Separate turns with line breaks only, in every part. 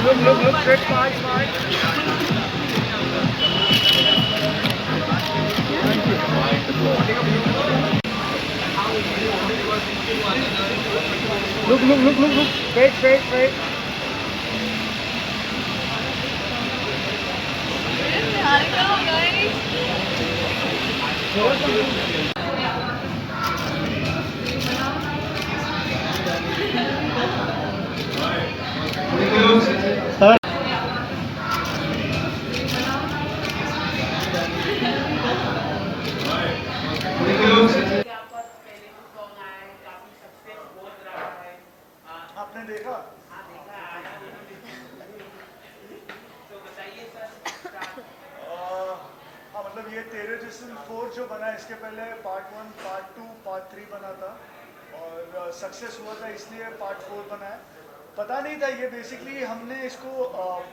Look, straight, smile. Look, straight. आपने देखा? हाँ, मतलब ये तेरे जिस्म 4 जो बना है, इसके पहले पार्ट 1, पार्ट 2, पार्ट 3 बना था और सक्सेस हुआ था इसलिए पार्ट 4 बना है। पता नहीं था ये बेसिकली हमने इसको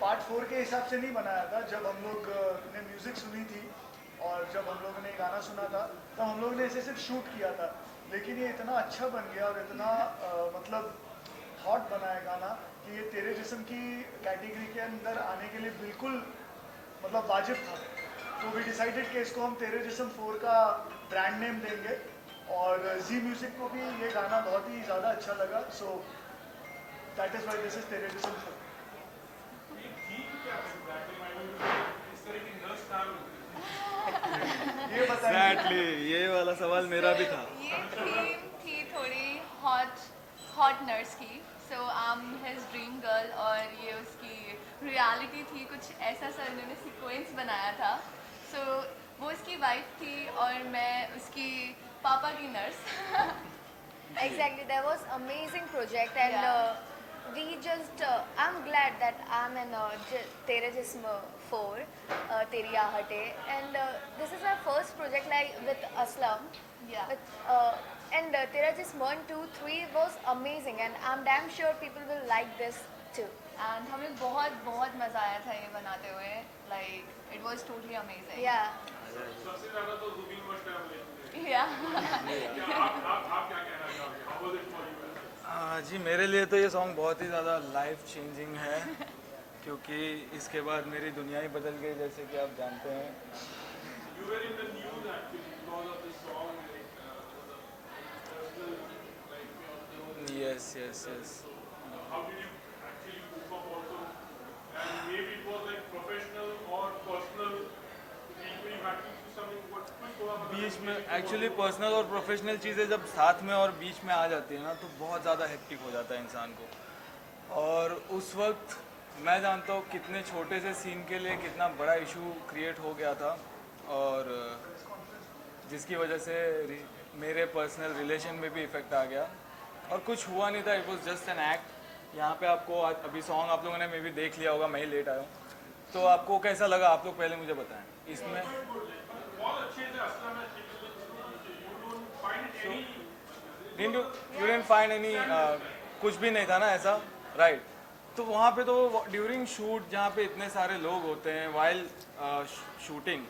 पार्ट 4 के हिसाब से नहीं बनाया था। जब हम लोग ने म्यूज़िक सुनी थी और जब हम लोगों ने गाना सुना था तब हम लोग ने इसे सिर्फ शूट किया था, लेकिन ये इतना अच्छा बन गया और इतना मतलब हॉट बना है गाना कि ये तेरे जिस्म की कैटेगरी के अंदर आने के लिए बिल्कुल मतलब वाजिब था। तो वी डिसाइडेड कि इसको हम तेरे जिस्म 4 का ब्रांड नेम देंगे और जी म्यूजिक को भी ये गाना बहुत ही ज़्यादा अच्छा लगा। So that is why this is तेरे जिस्म 4। ये बताइए।
Exactly, ये वाला सवाल मेरा भी था।
ये थीम थी थोड़ी हॉट नर्स की। So I am his dream girl और ये उसकी रियलिटी थी। कुछ ऐसा सर ने सीक्वेंस बनाया था। सो वो उसकी वाइफ थी और मैं उसकी पापा की nurse.
Exactly, that was amazing project and
Yeah.
we just I'm glad that I'm in Tere Jism 4, Teri Aahate, and this is our first project like with Aslam.
Yeah.
With, and Tera Jism 1, 2, 3 was amazing and I'm damn sure people will like this too.
And हमें बहुत मज़ा आया था ये बनाते हुए। Like it was totally amazing.
Yeah.
सबसे ज्यादा तो जुबिन मस्ट है।
या
आप क्या कहना चाहोगे? How was it for you?
जी मेरे लिए तो ये सॉन्ग बहुत ही ज़्यादा लाइफ चेंजिंग है क्योंकि इसके बाद मेरी दुनिया ही बदल गई जैसे कि आप जानते हैं।
You were in the news actually because of this song, like the personal, like
yes
how did you actually cope up also? And maybe it was like professional or personal. Equally had to do something. What कुछ थोड़ा
बीच में actually personal और professional चीज़ें जब साथ में और बीच में आ जाती है ना तो बहुत ज़्यादा हेक्टिक हो जाता है इंसान को। और उस वक्त मैं जानता हूँ कितने छोटे से सीन के लिए कितना बड़ा इशू क्रिएट हो गया था और जिसकी वजह से मेरे पर्सनल रिलेशन में भी इफ़ेक्ट आ गया और कुछ हुआ नहीं था। It was just an act. यहाँ पे आपको अभी सॉन्ग आप लोगों ने मे भी देख लिया होगा, मैं ही लेट आया हूँ, तो आपको कैसा लगा आप लोग पहले मुझे बताएं इसमें।
बहुत अच्छे से असलम है। You don't find any
you dent find any कुछ भी नहीं था ना ऐसा, राइट? तो वहाँ पे तो ड्यूरिंग शूट जहाँ पे इतने सारे लोग होते हैं वाइल शूटिंग,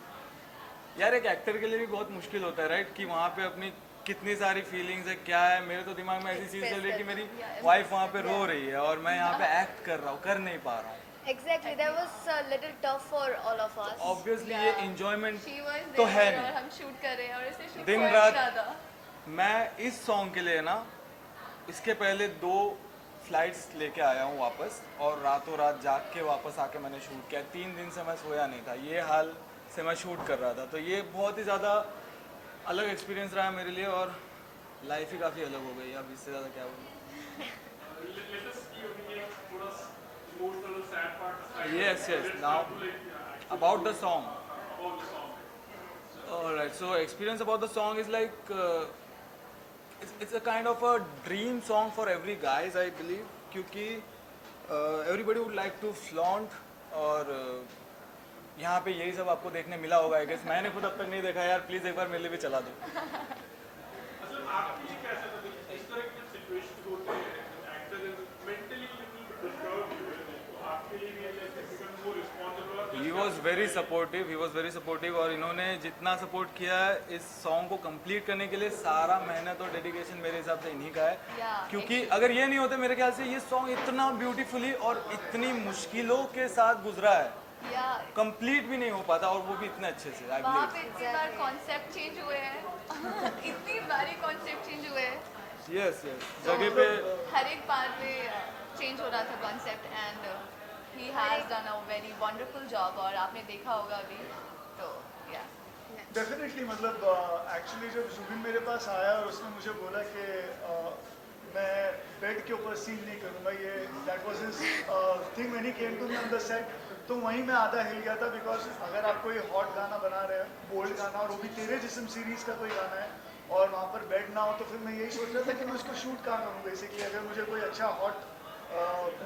यार एक एक्टर के लिए भी बहुत मुश्किल होता है, राइट? कि वहाँ पे अपनी कितनी सारी फीलिंग्स है, क्या है। मेरे तो दिमाग में ऐसी चीज़ चल रही है कि मेरी वाइफ वहाँ पे रो रही है और मैं यहाँ पे एक्ट कर रहा हूँ, कर नहीं पा रहा हूँ।
Exactly, that was a little tough for all of us.
Obviously ये इंजॉयमेंट
शी वाज
तो है
देयर और
नहीं।
हम शूट कर रहे हैं और इसे शूट
दिन
बहुत
रात
ज़्यादा।
मैं इस सॉन्ग के लिए ना इसके पहले 2 फ्लाइट्स लेके आया हूँ वापस और रातों रात जाग के वापस आके मैंने शूट किया। 3 दिन से मैं सोया नहीं था, ये हाल से मैं शूट कर रहा था। तो ये बहुत ही ज़्यादा अलग एक्सपीरियंस रहा मेरे लिए और लाइफ ही काफ़ी अलग हो गई। अब इससे ज़्यादा क्या बोलूँ।
let us see अभी एक थोड़ा emotional sad part aside.
Yes,
Let's
now
come to like
about the song.
about the song.
Alright, so experience about the song is like it's a kind of a dream song for every guys I believe क्योंकि everybody would like to flaunt और यहाँ पे यही सब आपको देखने मिला होगा। आई गेस मैंने खुद अब तक नहीं देखा यार, प्लीज़ एक बार मेरे लिए भी चला दो।
मतलब आपके लिए कैसा था? इस तरह के सिचुएशंस होते हैं actor is mentally little bit disturbed, तो आपके लिए भी like become more responsible और
He was वेरी सपोर्टिव और इन्होंने जितना सपोर्ट किया है इस सॉन्ग को कंप्लीट करने के लिए, सारा मेहनत और डेडिकेशन मेरे हिसाब से इन्हीं का है।
Yeah,
क्योंकि अगर ये नहीं होते मेरे ख्याल से ये सॉन्ग इतना ब्यूटीफुली और इतनी मुश्किलों के साथ गुजरा है,
या
कंप्लीट भी नहीं हो पाता, और वो भी इतने अच्छे से। आई
वहाँ
बिलीव
पे इतनी बार कॉन्सेप्ट चेंज हुए हैं इतनी बारी कॉन्सेप्ट चेंज हुए हैं,
यस जगह पे
हर एक बार पे चेंज हो रहा था concept and he has done a very wonderful job और आपने देखा होगा अभी तो या
डेफिनेटली मतलब एक्चुअली जब जुबिन मेरे पास आया और उसने मुझे बोला कि मैं बेड के ऊपर सीन नहीं करूँगा, ये that was his thing when he came to me on the set, तो वहीं मैं आधा हिल गया था। बिकॉज अगर आप कोई हॉट गाना बना रहे हैं, बोल्ड गाना, और वो भी तेरे जिस्म सीरीज़ का कोई गाना है और वहाँ पर बेड ना हो, तो फिर मैं यही सोच रहा था कि मैं उसको शूट कहाँ करूँ बेसिकली, अगर मुझे कोई अच्छा हॉट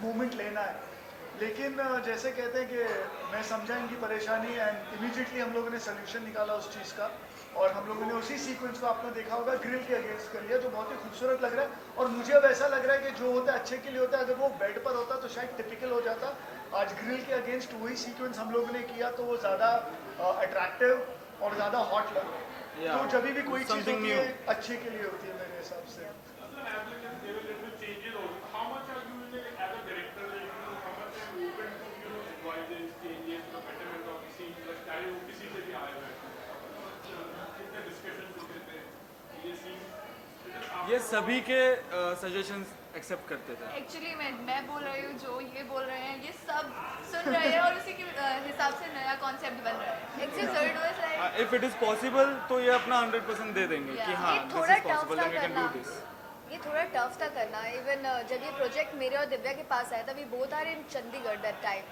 मोमेंट लेना है। लेकिन जैसे कहते हैं कि मैं समझा इनकी परेशानी एंड इमीडिएटली हम लोगों ने सोल्यूशन निकाला उस चीज़ का, और हम लोगों ने उसी सीक्वेंस को आपने देखा होगा ग्रिल के अगेंस्ट कर लिया, जो बहुत ही खूबसूरत लग रहा है। और मुझे अब ऐसा लग रहा है कि जो होता है अच्छे के लिए होता है, अगर वो बेड पर होता तो शायद टिपिकल हो जाता। आज ग्रिल के अगेंस्ट वही सीक्वेंस हम लोगों ने किया तो वो ज़्यादा अट्रैक्टिव और ज़्यादा हॉट लगा। तो जब भी कोई चीज़
something
होती है
new.
अच्छे के लिए होती है मेरे हिसाब से।
Sir, as like there were little changes also. How much are you as a director, like, how much are you open to advices, changes, the betterment of the scene, like चाहे वो किसी से भी आए हुए कितने डिस्कशन होते थे ये सीन
ये सभी के सजेशंस एक्सेप्ट करते थे।
एक्चुअली मैं बोल रही हूँ, जो ये बोल रहे हैं ये सब सुन रहे हैं और उसी के हिसाब से नया कॉन्सेप्ट बन रहा है। Actually so it was like
if it is possible तो ये अपना 100% दे देंगे कि
Yeah.
हाँ
ये
दिस
थोड़ा
इज
टफ
पॉसिबल
था
एंड वी कैन डू
करना,
दिस।
ये थोड़ा टफ था करना। इवन जब ये प्रोजेक्ट मेरे और दिव्या के पास आया था, we both are in Chandigarh that time,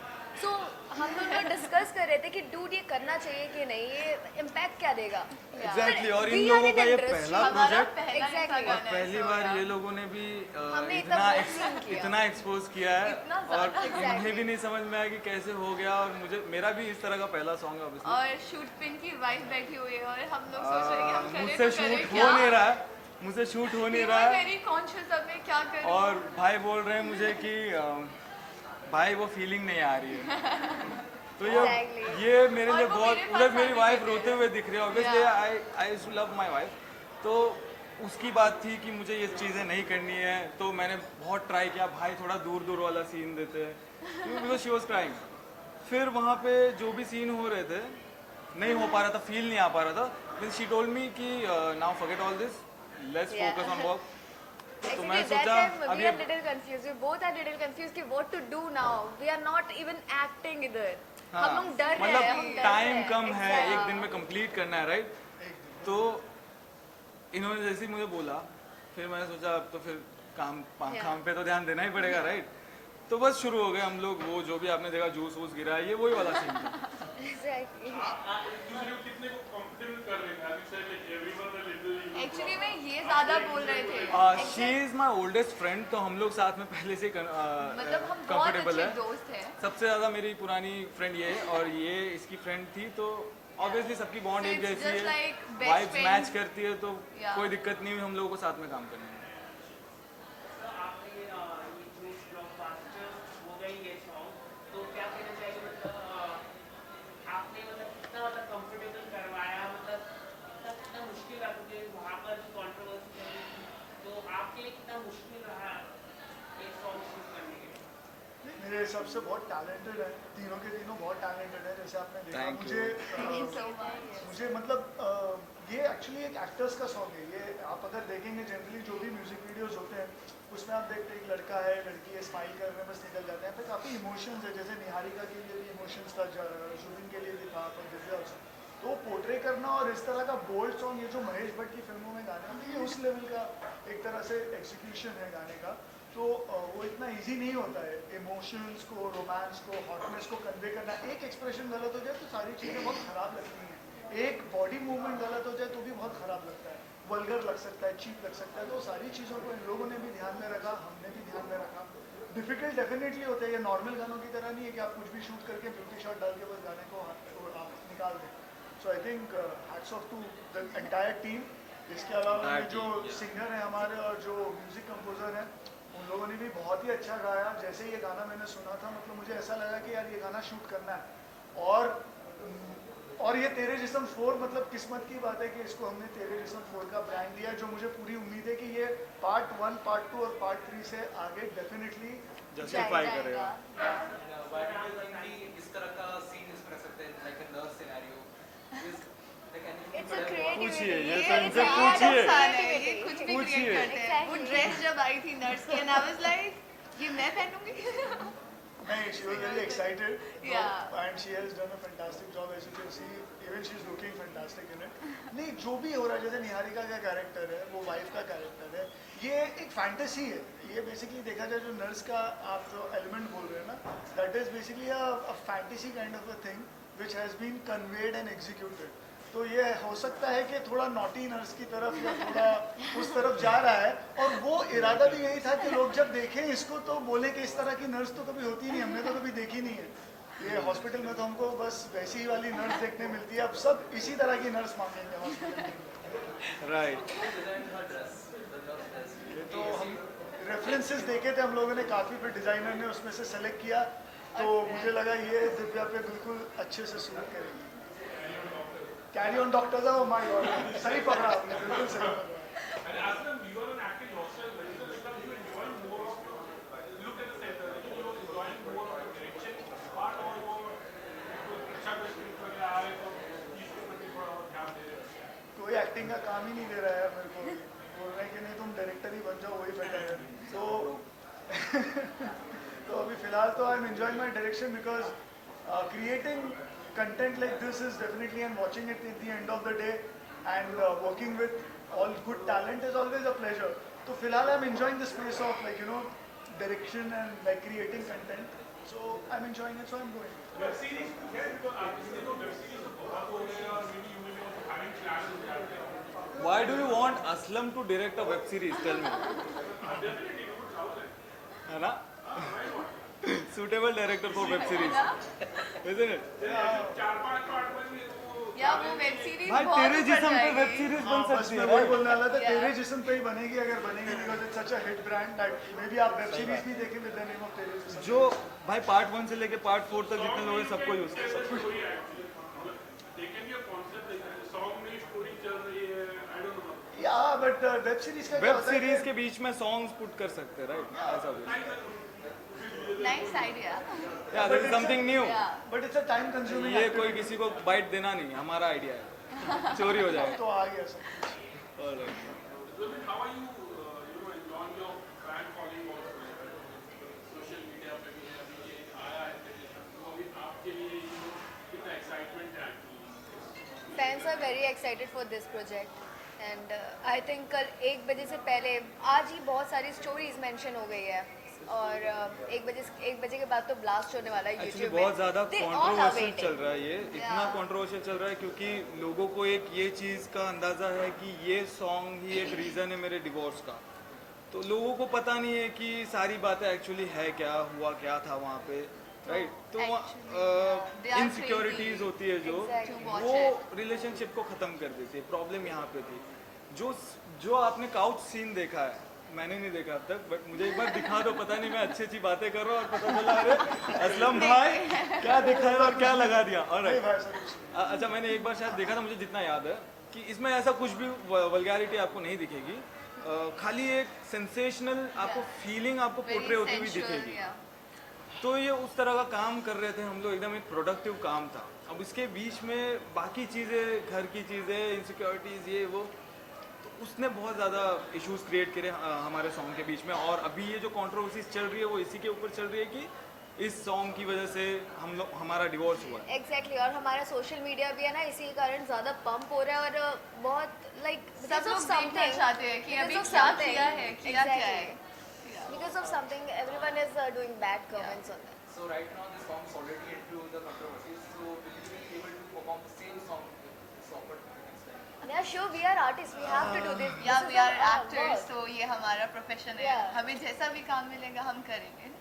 so हम लोग डिस्कस कर रहे थे कि डूड ये करना चाहिए कि नहीं, ये इम्पैक्ट क्या देगा।
एग्जैक्टली, और
We
इन
are
लोगों
in
का ये
industry.
पहला
हमारा
प्रोजेक्ट
पहला
Exactly.
ऐसा
और
गाना है,
पहली
so,
बार
yeah.
ये लोगों ने भी
हमने
इतना
इतना boom किया।
इतना एक्सपोज किया है
इतना
और
ज़्यादा।
उन्हें भी नहीं समझ में आया कि कैसे हो गया। और मुझे मेरा भी इस तरह का पहला सॉन्ग है obviously।
और शूट पिन की वाइफ बैठी हुई है और हम लोग सोच रहे हैं कि हम करें
मुझसे
तो करें
शूट
क्या।
हो नहीं रहा है, मुझसे शूट हो नहीं रहा है,
वेरी कॉन्शियस अब मैं क्या करूं।
और भाई बोल रहे हैं मुझे कि भाई वो फीलिंग नहीं आ रही है। तो
Exactly.
ये मेरे
और
लिए
वो
बहुत,
मेरे
उधर
पास
मेरी
आके
वाइफ
बैठे
रोते
हैं।
हुए दिख रही है obviously.
Yeah.
I used to love my wife, तो उसकी बात थी कि मुझे ये चीज़ें नहीं करनी है, तो मैंने बहुत ट्राई किया भाई थोड़ा दूर दूर वाला सीन देते हैं बिकॉज शी वॉज क्राइंग। फिर वहाँ पे जो भी सीन हो रहे थे नहीं हो पा रहा था, फील नहीं आ पा रहा था। फिर शी टोल्ड मी कि now forget all this, let's
Yeah.
Focus on work. तो
Actually,
मैं
that
सोचा
time
अब
we
ये
are little confused. We both are little confused कि what to do now. We are not even acting इधर।
हाँ,
हम लोग डर रहे हैं,
मतलब
हम डर रहे
टाइम
हैं।
कम है,
Exactly.
एक दिन में कंप्लीट करना है, राइट। तो इन्होंने जैसे ही मुझे बोला, फिर मैंने सोचा अब तो फिर काम पे तो ध्यान देना ही पड़ेगा, राइट। तो बस शुरू हो गए हम लोग, वो जो भी आपने देखा जूस वूस गिरा है, ये वही वाला सीन था।
Exactly.
आप एक दूसरे को कितने को कंफर्टेबल कर रहे हैं, as you said, like everyone will literally
actually में ये ज्यादा बोल रहे थे।
She is my oldest friend, तो हम लोग साथ में पहले से
मतलब हम बहुत
कंफर्टेबल
अच्छे
है।
दोस्त हैं।
सबसे ज़्यादा मेरी पुरानी फ्रेंड ये है और ये इसकी फ्रेंड थी, तो ऑब्वियसली सबकी बॉन्ड
So
एक
it's
जैसी
just
है,
like best
vibes
friends.
Match करती है, तो
Yeah.
कोई दिक्कत नहीं हुई हम लोगों को साथ में काम करने में।
आपने ये जो ब्लॉकबस्टर हो गई ये सॉन्ग, तो क्या कहना चाहिए, मतलब आपने मतलब कितना मतलब कंफर्टेबल करवाया, मतलब कितना मुश्किल रहा, क्योंकि वहाँ पर भी कंट्रोवर्सी चल रही थी, तो आपके लिए कितना मुश्किल रहा ये सॉन्ग शूट करने के लिए?
मेरे हिसाब से बहुत टैलेंटेड है, तीनों के तीनों बहुत टैलेंटेड है। जैसे आपने देखा,
Thank you.
मुझे मतलब ये एक्चुअली एक एक्टर्स का सॉन्ग है। ये आप अगर देखेंगे जनरली जो भी म्यूजिक वीडियोस होते हैं उसमें आप देखते हैं एक लड़का है, लड़की है, स्माइल कर रहे हैं, बस निकल जाते हैं। फिर काफ़ी इमोशंस है, जैसे निहारिका के लिए भी इमोशंस था, जुबिन के लिए भी था, और दिव्या also। तो पोर्ट्रे करना और इस तरह का बोल्ड सॉन्ग, ये जो महेश भट्ट की फिल्मों में गाने हैं, ये उस लेवल का एक तरह से एक्सिक्यूशन है गाने का। तो वो इतना इजी नहीं होता है इमोशंस को, रोमांस को, हॉटनेस को कन्वे करना। एक एक्सप्रेशन गलत हो जाए तो सारी चीज़ें बहुत ख़राब लगती हैं, एक बॉडी मूवमेंट गलत हो जाए तो भी बहुत ख़राब लगता है, वल्गर लग सकता है, चीप लग सकता है। तो सारी चीज़ों को इन लोगों ने भी ध्यान में रखा, हमने भी ध्यान में रखा। डिफ़िकल्ट डेफिनेटली होता है, ये नॉर्मल गानों की तरह नहीं है कि आप कुछ भी शूट करके ब्यूटी शॉट डाल के बस गाने को आप निकाल दें। So I think hats off to the entire team. इसके अलावा जो सिंगर हैं हमारे और जो म्यूज़िक कंपोजर हैं, उन लोगों ने भी बहुत ही अच्छा गाया। जैसे ये गाना मैंने सुना था, मतलब मुझे ऐसा लगा कि यार ये गाना शूट करना है। और और ये तेरे जिस्म 4 मतलब किस्मत की बात है कि इसको हमने तेरे जिस्म 4 का ब्रांड दिया, जो मुझे पूरी उम्मीद है कि ये पार्ट 1, पार्ट 2 और पार्ट 3 से आगे डेफिनेटली
जस्टिफाई करेगा।
Why do you think कि इस तरह का सीन इसमें रख सकते हैं, like a nurse scenario? Is like anything
It's a
better?
creativity.
पूछिए, ये
It's
तो
a
इनसे
art of
पूछिए।
ये
creativity.
कुछ भी
पूछिए।
क्रिएट करते हैं। वो
Exactly.
ड्रेस जब आई थी नर्स की, एंड आई वाज लाइक ये मैं पहनूंगी।
नहीं, she was very excited.
Yeah.
And she has done a fantastic job, as you can see. Even she's looking fantastic in it. नहीं, जो भी हो रहा है, जैसे निहारिका का कैरेक्टर है, वो वाइफ का कैरेक्टर है, ये एक फैंटेसी है। ये बेसिकली देखा जाए जो नर्स का आप जो एलिमेंट बोल रहे हैं ना, that is basically a fantasy kind of a thing which has been conveyed and executed. तो ये हो सकता है कि थोड़ा नॉटी नर्स की तरफ या थोड़ा उस तरफ जा रहा है, और वो इरादा भी यही था कि लोग जब देखें इसको तो बोले कि इस तरह की नर्स तो कभी होती नहीं, हमने तो कभी देखी नहीं है। ये हॉस्पिटल में तो हमको बस वैसी ही वाली नर्स देखने मिलती है, अब सब इसी तरह की नर्स मांगेंगे हॉस्पिटल में।
राइट।
ये तो हम रेफरेंसेस देखे थे हम लोगों ने काफ़ी, फिर डिज़ाइनर ने उसमें से सेलेक्ट किया, तो मुझे लगा ये दिव्या पे बिल्कुल अच्छे से सूट करेगी। कैरी ऑन डॉक्टर था, ओ माय गॉड, सही पकड़ा आपने, बिल्कुल सही पकड़ा।
And as them, you are an acting yourself, right? So like you enjoy more of your look at the center, like you are enjoying more of the direction part, और वो अच्छा कुछ स्क्रिप्ट वगैरह आए तो इसके प्रति थोड़ा और ध्यान दे रहे हैं।
कोई एक्टिंग का काम ही नहीं दे रहा है मेरे को, बोल रहे हैं कि नहीं तुम डायरेक्टर ही बन जाओ, वही बेटर है। तो अभी फिलहाल तो I am enjoying my direction, because creating content like this is definitely, and watching it at the end of the day and working with all good talent is always a pleasure. So फिलहाल I'm enjoying the space of, like, you know, direction and like creating content. So I'm enjoying it, so I'm going.
Web series, yeah, because आपने तो web series तो बहुत हो गए और maybe you may be also having plans with that.
Why do you want Aslam to direct a web series? Tell me.
Definitely, it would sound like.
है ना? Suitable director for web series, isn't it?
4-5 part में वो
या वो web series
भाई
बहुत
तेरे
ऊपर
जिस्म पे
जाएगी।
वेब सीरीज
हाँ,
बन
बस
सकती
मैं
है
वही
right?
बोलने वाला था,
Yeah.
तेरे जिस्म पे ही बनेगी अगर बनेगी, because it's such a hit brand that may be आप वेब सीरीज भी देखें विद द नेम ऑफ तेरे जिस्म।
जो भाई पार्ट 1 से लेके पार्ट 4 तक जितने लोग हैं सबको यूज कर सकते
story actually. They can be a concept like song में story चल रही है, I don't know.
या बट वेब सीरीज का
हैं।
क्या
वेब
होता है
सीरीज
कि-
के बीच में सॉन्ग्स पुट कर सकते हैं, राइट? ऐसा भी।
Nice idea.
या दिस इज समथिंग न्यू।
या
but it's a time consuming,
ये कोई किसी को बाइट देना नहीं, हमारा आइडिया है, चोरी हो जाएगा।
तो आ गया सब।
Alright.
So how are you, you know, enjoying your fan following also? Social media पे भी अभी ये आया है, तो अभी आपके लिए you know कितना excitement है actually?
Fans are very excited for this project and I think कल 1 बजे से पहले आज ही बहुत सारी स्टोरीज मेंशन हो गई है, और 1 बजे के बाद तो ब्लास्ट होने वाला है
एक्चुअली
यूट्यूब
बहुत ज़्यादा
They all are
controversial
waiting.
चल रहा है ये, इतना
Yeah.
कंट्रोवर्शियल चल रहा है क्योंकि लोगों को एक ये चीज़ का अंदाज़ा है कि ये सॉन्ग ही एक रीज़न है मेरे डिवोर्स का। तो लोगों को पता नहीं है कि सारी बातें एक्चुअली है क्या, हुआ क्या था वहाँ पे, राइट? तो
Actually, they are
insecurities
crazy.
होती है जो
Exactly.
To watch
वो रिलेशनशिप को ख़त्म कर देती है। प्रॉब्लम यहाँ पे थी, जो आपने काउच सीन देखा है, मैंने नहीं देखा अब तक, बट मुझे एक बार दिखा दो, पता नहीं मैं अच्छी अच्छी बातें कर रहा हूँ और पता चला अरे असलम भाई क्या दिखाया और क्या लगा दिया। और
नहीं भाई ऐसा कुछ नहीं।
अच्छा, मैंने एक बार शायद देखा था, मुझे जितना याद है कि इसमें ऐसा कुछ भी वल्गैरिटी आपको नहीं दिखेगी, खाली एक सेंसेशनल आपको फीलिंग आपको पोर्ट्रे होती हुई दिखेगी। तो ये उस तरह का काम कर रहे थे हम लोग, एकदम एक प्रोडक्टिव काम था। अब इसके बीच में बाकी चीज़ें, घर की चीज़ें, इनसिक्योरिटीज़, ये वो, तो उसने बहुत ज़्यादा इश्यूज क्रिएट करे हमारे सॉन्ग के बीच में। और अभी ये जो कंट्रोवर्सीज चल रही है वो इसी के ऊपर चल रही है कि इस सॉन्ग की वजह से हमारा डिवोर्स हुआ है।
एग्जैक्टली और हमारा सोशल मीडिया भी है ना, इसी के कारण ज़्यादा पंप हो रहा है, और बहुत लाइक
सब लोग देखना चाहते हैं कि अभी क्या किया है, किया क्या है।
Because of something, everyone is doing bad comments on that.
So right now this song is already into the controversy. So will you be able to perform the same song with Sopat next time?
Yeah, sure, we are artists. We have to do this.
या
This
we
is
are
our
actors,
work.
तो ये हमारा profession है।
Yeah.
हमें जैसा भी काम मिलेगा हम करेंगे।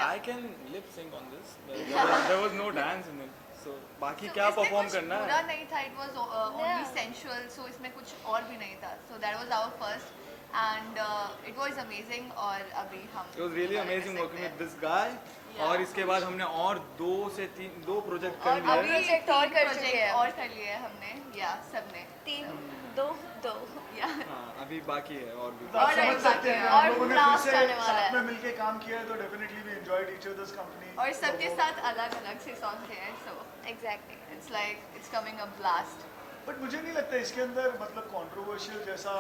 I can lip sync on this, but there was no dance in it. So बाकी क्या परफॉर्म करना
पूरा
है?
नहीं था, it was only
Yeah.
Sensual, so इसमें कुछ और भी नहीं था। So that was our first and it was amazing और अभी हम
It was really
enjoy कर
amazing working
सकते
with this guy.
Yeah.
और इसके बाद हमने और 2 से 3 प्रोजेक्ट कर
हैं। और
लिए।
अभी
project और
तीन
कर
project
चुके हैं।
और कर लिए हैं हमने या सबने
3 2 2
या
हाँ, अभी बाकी है और भी।
आप
और
समझ
एक
सकते हैं
बाकी
हम
है।
लोगों ने
और
फिर से
blast आने वाला
साथ
है।
में मिलके काम किया है तो definitely we enjoyed each others company
और सबके साथ अलग अलग से सॉन्ग हैं so
exactly
it's like it's coming a blast
but मुझे नहीं लगता इसके अंदर मतलब कंट्रोवर्शियल जैसा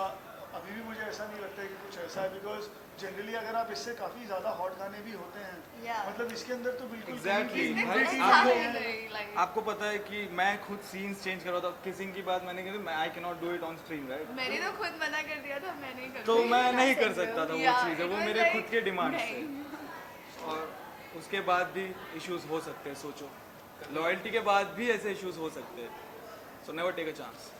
अभी भी मुझे ऐसा नहीं लगता है कि कुछ ऐसा है बिकॉज जनरली अगर आप इससे काफी ज्यादा हॉट गाने भी होते हैं
Yeah.
मतलब इसके अंदर तो बिल्कुल
Exactly.
इसमें
भाई,
कुछ
आपको-
था ही नहीं लाइक
आपको पता है कि मैं खुद सीन्स चेंज कर रहा था, किसिंग की बात मैंने की मैं I can not do it on stream, right?
मैंने तो खुद मना कर दिया था मैं नहीं कर
तो
रही।
मैं नहीं कर सकता था वो
Yeah,
चीज़ें,
it
वो
was
मेरे
like,
खुद के डिमांड
नहीं।
थे। और उसके बाद भी इश्यूज हो सकते हैं, सोचो लॉयल्टी के बाद भी ऐसे इश्यूज हो सकते हैं, so never take a chance.